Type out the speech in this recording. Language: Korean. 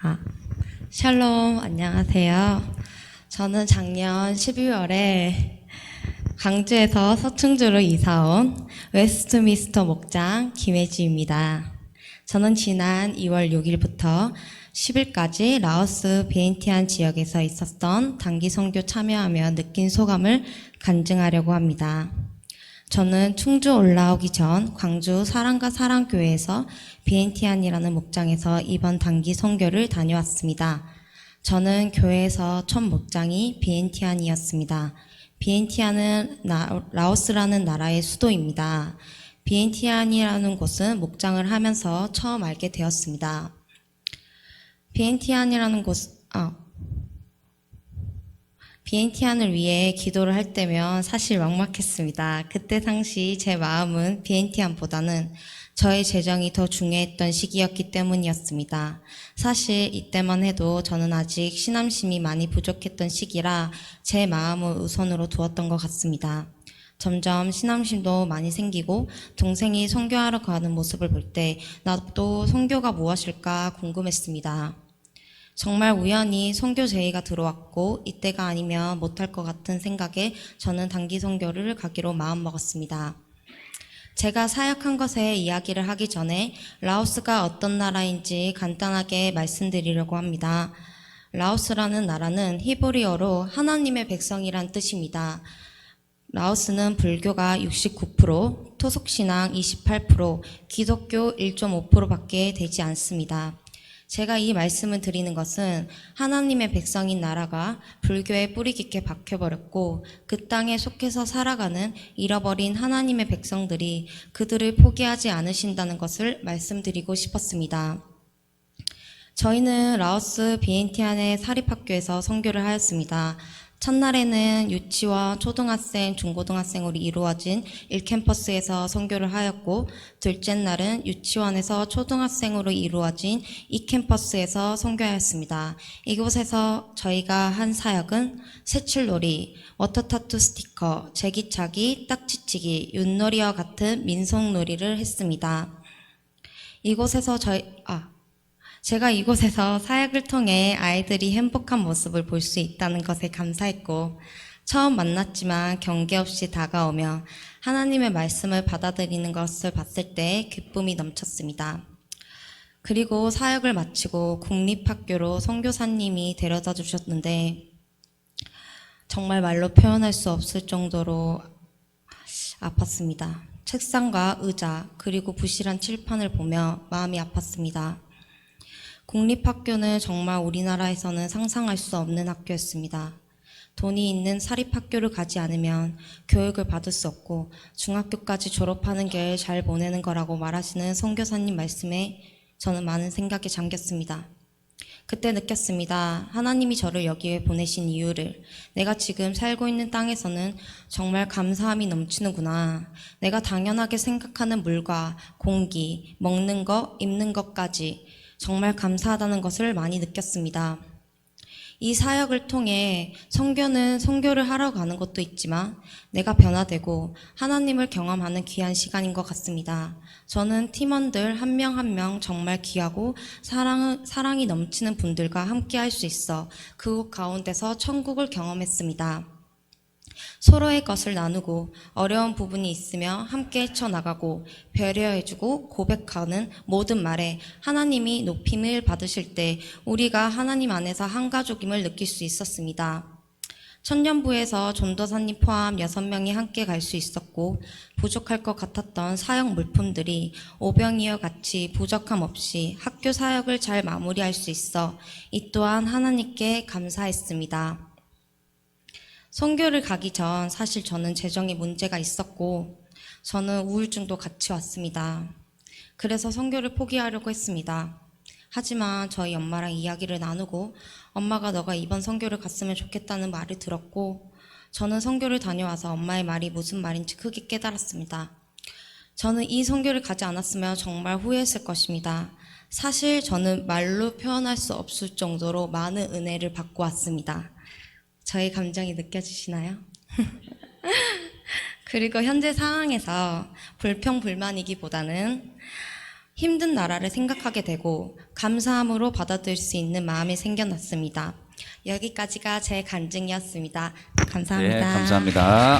아, 샬롬, 안녕하세요. 저는 작년 12월에 광주에서 서충주로 이사온 웨스트미스터 목장 김혜지입니다. 저는 지난 2월 6일부터 10일까지 라오스 비엔티안 지역에서 있었던 단기 선교 참여하며 느낀 소감을 간증하려고 합니다. 저는 충주 올라오기 전 광주 사랑과 사랑교회에서 비엔티안이라는 목장에서 이번 단기 선교를 다녀왔습니다. 저는 교회에서 첫 목장이 비엔티안이었습니다. 비엔티안은 라오스라는 나라의 수도입니다. 비엔티안이라는 곳은 목장을 하면서 처음 알게 되었습니다. 비엔티안을 위해 기도를 할 때면 사실 막막했습니다. 그때 당시 제 마음은 비엔티안보다는 저의 재정이 더 중요했던 시기였기 때문이었습니다. 사실 이때만 해도 저는 아직 신앙심이 많이 부족했던 시기라 제 마음을 우선으로 두었던 것 같습니다. 점점 신앙심도 많이 생기고 동생이 선교하러 가는 모습을 볼 때 나도 선교가 무엇일까 궁금했습니다. 정말 우연히 선교 제의가 들어왔고 이때가 아니면 못할 것 같은 생각에 저는 단기 선교를 가기로 마음먹었습니다. 제가 사역한 것에 이야기를 하기 전에 라오스가 어떤 나라인지 간단하게 말씀드리려고 합니다. 라오스라는 나라는 히브리어로 하나님의 백성이란 뜻입니다. 라오스는 불교가 69%, 토속신앙 28%, 기독교 1.5%밖에 되지 않습니다. 제가 이 말씀을 드리는 것은 하나님의 백성인 나라가 불교에 뿌리 깊게 박혀버렸고 그 땅에 속해서 살아가는 잃어버린 하나님의 백성들이 그들을 포기하지 않으신다는 것을 말씀드리고 싶었습니다. 저희는 라오스 비엔티안의 사립학교에서 선교를 하였습니다. 첫날에는 유치원, 초등학생, 중고등학생으로 이루어진 1캠퍼스에서 선교를 하였고 둘째 날은 유치원에서 초등학생으로 이루어진 2캠퍼스에서 선교하였습니다. 이곳에서 저희가 한 사역은 새출놀이, 워터타투 스티커, 제기차기, 딱지치기, 윷놀이와 같은 민속놀이를 했습니다. 제가 이곳에서 사역을 통해 아이들이 행복한 모습을 볼 수 있다는 것에 감사했고 처음 만났지만 경계 없이 다가오며 하나님의 말씀을 받아들이는 것을 봤을 때 기쁨이 넘쳤습니다. 그리고 사역을 마치고 국립학교로 선교사님이 데려다 주셨는데 정말 말로 표현할 수 없을 정도로 아팠습니다. 책상과 의자 그리고 부실한 칠판을 보며 마음이 아팠습니다. 국립학교는 정말 우리나라에서는 상상할 수 없는 학교였습니다. 돈이 있는 사립학교를 가지 않으면 교육을 받을 수 없고 중학교까지 졸업하는 게 잘 보내는 거라고 말하시는 선교사님 말씀에 저는 많은 생각에 잠겼습니다. 그때 느꼈습니다. 하나님이 저를 여기에 보내신 이유를. 내가 지금 살고 있는 땅에서는 정말 감사함이 넘치는구나. 내가 당연하게 생각하는 물과 공기, 먹는 것, 입는 것까지 정말 감사하다는 것을 많이 느꼈습니다. 이 사역을 통해 선교는 선교를 하러 가는 것도 있지만 내가 변화되고 하나님을 경험하는 귀한 시간인 것 같습니다. 저는 팀원들 한 명 한 명 정말 귀하고 사랑이 넘치는 분들과 함께 할 수 있어 그곳 가운데서 천국을 경험했습니다. 서로의 것을 나누고 어려운 부분이 있으며 함께 헤쳐나가고 배려해주고 고백하는 모든 말에 하나님이 높임을 받으실 때 우리가 하나님 안에서 한 가족임을 느낄 수 있었습니다. 천년부에서 전도사님 포함 6명이 함께 갈 수 있었고 부족할 것 같았던 사역 물품들이 오병이어 같이 부족함 없이 학교 사역을 잘 마무리할 수 있어 이 또한 하나님께 감사했습니다. 선교를 가기 전 사실 저는 재정에 문제가 있었고 저는 우울증도 같이 왔습니다. 그래서 선교를 포기하려고 했습니다. 하지만 저희 엄마랑 이야기를 나누고 엄마가 너가 이번 선교를 갔으면 좋겠다는 말을 들었고 저는 선교를 다녀와서 엄마의 말이 무슨 말인지 크게 깨달았습니다. 저는 이 선교를 가지 않았으면 정말 후회했을 것입니다. 사실 저는 말로 표현할 수 없을 정도로 많은 은혜를 받고 왔습니다. 저의 감정이 느껴지시나요? 그리고 현재 상황에서 불평불만이기보다는 힘든 나라를 생각하게 되고 감사함으로 받아들일 수 있는 마음이 생겨났습니다. 여기까지가 제 간증이었습니다. 감사합니다. 네, 감사합니다.